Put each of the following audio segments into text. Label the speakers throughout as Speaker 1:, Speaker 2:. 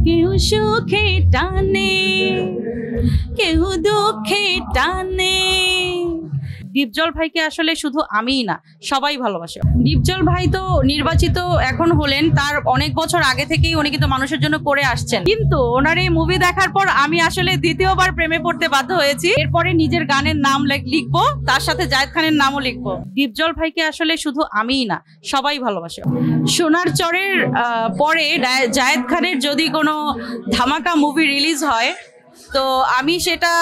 Speaker 1: কেউ সুখে টানে, কেউ দুঃখে টানে। ডিপজল ভাইকে আসলে শুধু আমিই না, সবাই ভালোবাসে। ডিপজল ভাই তো নির্বাচিত এখন হলেন, তার অনেক বছর আগে থেকেই উনি কিন্তু মানুষের জন্য করে আসছেন। কিন্তু ওনার এই মুভি দেখার পর আমি আসলে দ্বিতীয়বার প্রেমে পড়তে বাধ্য হয়েছি। এরপরে নিজের গানের নাম লিখবো, তার সাথে জায়েদ খানের নামও লিখবো। ডিপজল ভাইকে আসলে শুধু আমিই না, সবাই ভালোবাসে। সোনার চরের পরে জায়েদ খানের যদি কোনো ধামাকা মুভি রিলিজ হয়, তো আমি সেটা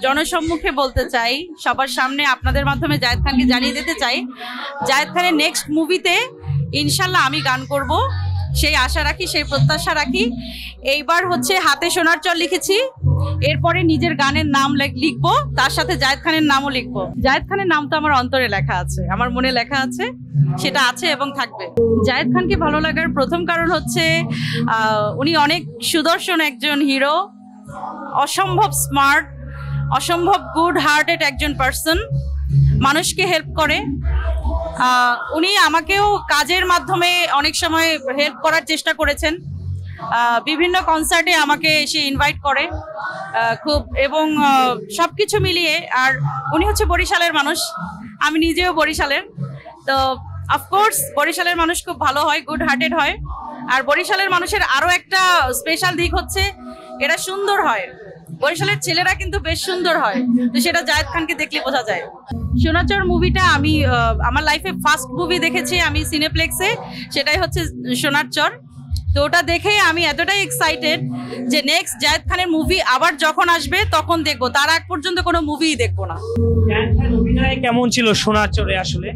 Speaker 1: জনসম্মুখে বলতে চাই, সবার সামনে আপনাদের মাধ্যমে জায়েদ খানকে জানিয়ে দিতে চাই, জায়েদ খানের নেক্সট মুভিতে ইনশাল্লাহ আমি গান করব, সেই আশা রাখি, সেই প্রত্যাশা রাখি। এইবার হচ্ছে হাতে সোনার চর লিখেছি, এরপরে নিজের গানের নাম লিখবো, তার সাথে জায়েদ খানের নামও লিখবো। জায়েদ খানের নাম তো আমার অন্তরে লেখা আছে, আমার মনে লেখা আছে, সেটা আছে এবং থাকবে। জায়েদ খানকে ভালো লাগার প্রথম কারণ হচ্ছে উনি অনেক সুদর্শন একজন হিরো, অসম্ভব স্মার্ট, অসম্ভব গুড হার্টেড একজন পার্সন, মানুষকে হেল্প করে। উনি আমাকেও কাজের মাধ্যমে অনেক সময় হেল্প করার চেষ্টা করেছেন, বিভিন্ন কনসার্টে আমাকে এসে ইনভাইট করে খুব, এবং সব কিছু মিলিয়ে। আর উনি হচ্ছে বরিশালের মানুষ, আমি নিজেও বরিশালের, তো অফকোর্স বরিশালের মানুষ খুব ভালো হয়, গুড হার্টেড হয়। আর বরিশালের মানুষের আরও একটা স্পেশাল দিক হচ্ছে এরা সুন্দর হয়, বরিশালের ছেলেরা কিন্তু বেশ সুন্দর হয়, তো সেটা জায়েদ খানকে দেখলে বোঝা যায়। সোনার চর মুভিটা আমি আমার লাইফে ফার্স্ট মুভি দেখেছি আমি সিনেপ্লেক্সে, সেটাই হচ্ছে সোনার চর। তো ওটা দেখে আমি এতটাই এক্সাইটেড যে নেক্সট জায়েদ খানের মুভি আবার যখন আসবে তখন দেখবো, তার আগ পর্যন্ত কোনো মুভিই দেখবো না।
Speaker 2: জায়েদ খান অভিনয় কেমন ছিল সোনার চরে? আসলে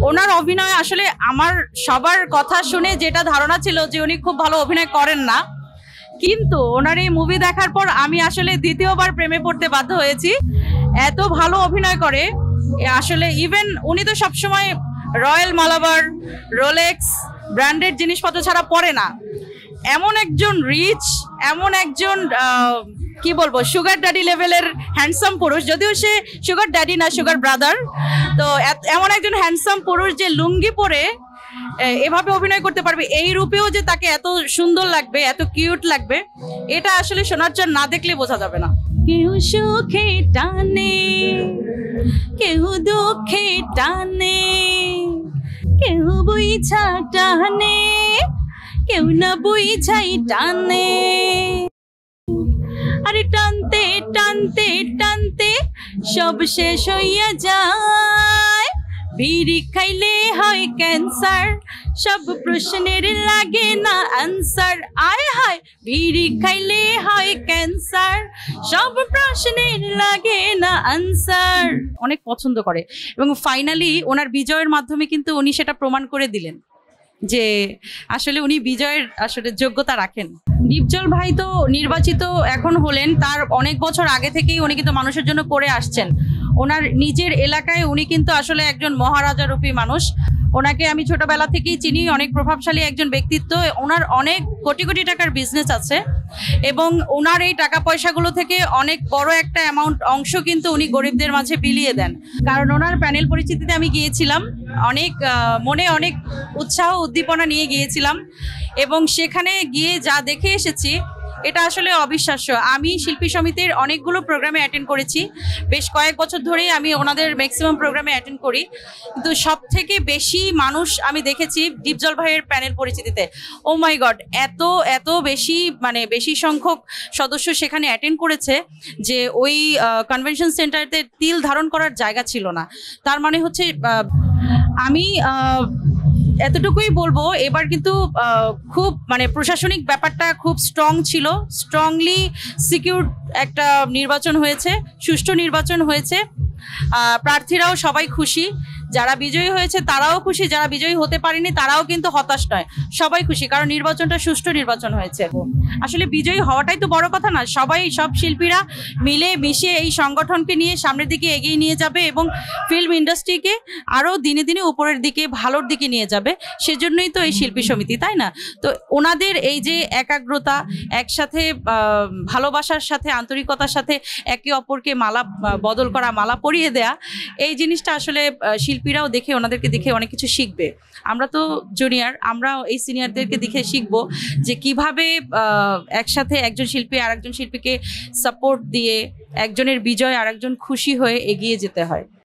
Speaker 1: ওনার অভিনয় আসলে আমার সবার কথা শুনে যেটা ধারণা ছিল যে উনি খুব ভালো অভিনয় করেন না, কিন্তু ওনার এই মুভি দেখার পর আমি আসলে দ্বিতীয়বার প্রেমে পড়তে বাধ্য হয়েছি। এত ভালো অভিনয় করে আসলে, ইভেন উনি তো সবসময় রয়্যাল মালাবার, রোলেক্স ব্র্যান্ডেড জিনিসপত্র ছাড়া পরে না। এমন একজন রিচ, এমন একজন কি বলবো সুগার ড্যাডি লেভেলের হ্যান্ডসাম পুরুষ, যদিও সে সুগার ড্যাডি না, সুগার ব্রাদার। তো এমন একজন হ্যান্ডসাম পুরুষ যে লুঙ্গি পরে এভাবে অভিনয় করতে পারবে, এই রূপেও যে তাকে এত সুন্দর লাগবে, এত কিউট লাগবে, এটা আসলে সোনার চর না দেখলে বোঝা যাবে না। কেউ সুখে টানে, কেউ দুঃখে টানে, কেউ বুঝা টানে, কেউ না বুঝাই টানে। আরে টানতে টানতে টানতে সব শেষ হইয়া যায়, বিড়ি খাইলে হয় ক্যান্সার, সব প্রশ্নের লাগে না আনসার। আয় হায়, বিড়ি খাইলে হয় ক্যান্সার, সব প্রশ্নের লাগে না আনসার। অনেক পছন্দ করে এবং ফাইনালি ওনার বিজয়ের মাধ্যমে কিন্তু উনি সেটা প্রমাণ করে দিলেন যে আসলে উনি বিজয়ের আসলে যোগ্যতা রাখেন। ডিপজল ভাই তো নির্বাচিত এখন হলেন, তার অনেক বছর আগে থেকেই উনি কিন্তু মানুষের জন্য করে আসছেন। ওনার নিজের এলাকায় উনি কিন্তু আসলে একজন মহারাজা রূপী মানুষ। ওনাকে আমি ছোটবেলা থেকেই চিনি, অনেক প্রভাবশালী একজন ব্যক্তিত্ব। ওনার অনেক কোটি কোটি টাকার বিজনেস আছে এবং ওনার এই টাকা পয়সাগুলো থেকে অনেক বড় একটা অংশ কিন্তু উনি গরিবদের মাঝে বিলিয়ে দেন। কারণ ওনার প্যানেল পরিচিতিতে আমি গিয়েছিলাম, অনেক মনে অনেক উৎসাহ উদ্দীপনা নিয়ে গিয়েছিলাম এবং সেখানে গিয়ে যা দেখে এসেছি এটা আসলে অবিশ্বাস্য। আমি শিল্পী সমিতির অনেকগুলো প্রোগ্রামে অ্যাটেন্ড করেছি, বেশ কয়েক বছর ধরেই আমি ওনাদের ম্যাক্সিমাম প্রোগ্রামে অ্যাটেন্ড করি, কিন্তু সব থেকে বেশি মানুষ আমি দেখেছি ডিপজল ভাইয়ের প্যানেল পরিচিতিতে। ও মাই গড, এত এত বেশি বেশি সংখ্যক সদস্য সেখানে অ্যাটেন্ড করেছে যে ওই কনভেনশন সেন্টারতে তিল ধারণ করার জায়গা ছিল না। তার মানে হচ্ছে আমি এতটুকুই বলবো, এবার কিন্তু খুব প্রশাসনিক ব্যাপারটা খুব স্ট্রং ছিল, স্ট্রংলি সিকিউর একটা নির্বাচন হয়েছে, সুষ্ঠু নির্বাচন হয়েছে। প্রার্থীরাও সবাই খুশি, যারা বিজয়ী হয়েছে তারাও খুশি, যারা বিজয়ী হতে পারেনি তারাও কিন্তু হতাশ নয়, সবাই খুশি, কারণ নির্বাচনটা সুষ্ঠু নির্বাচন হয়েছে। আসলে বিজয়ী হওয়াটাই তো বড় কথা না, সব শিল্পীরা মিলে মিশিয়ে এই সংগঠনকে নিয়ে সামনের দিকে এগিয়ে নিয়ে যাবে এবং ফিল্ম ইন্ডাস্ট্রিকে আরও দিনে দিনে উপরের দিকে, ভালোর দিকে নিয়ে যাবে। সেজন্যই তো এই শিল্পী সমিতি, তাই না? তো ওনাদের এই যে একাগ্রতা, একসাথে ভালোবাসার সাথে, আন্তরিকতার সাথে একে অপরকে মালা বদল করা, মালা পরিয়ে দেয়া, এই জিনিসটা আসলে শিল্পী শিল্পীরাও দেখে ওনাদেরকে দেখে অনেক কিছু শিখবে। আমরা তো জুনিয়র, আমরাও এই সিনিয়রদেরকে দেখে শিখবো যে কিভাবে একসাথে একজন শিল্পী আর একজন শিল্পীকে সাপোর্ট দিয়ে একজনের বিজয় আর একজন খুশি হয়ে এগিয়ে যেতে হয়।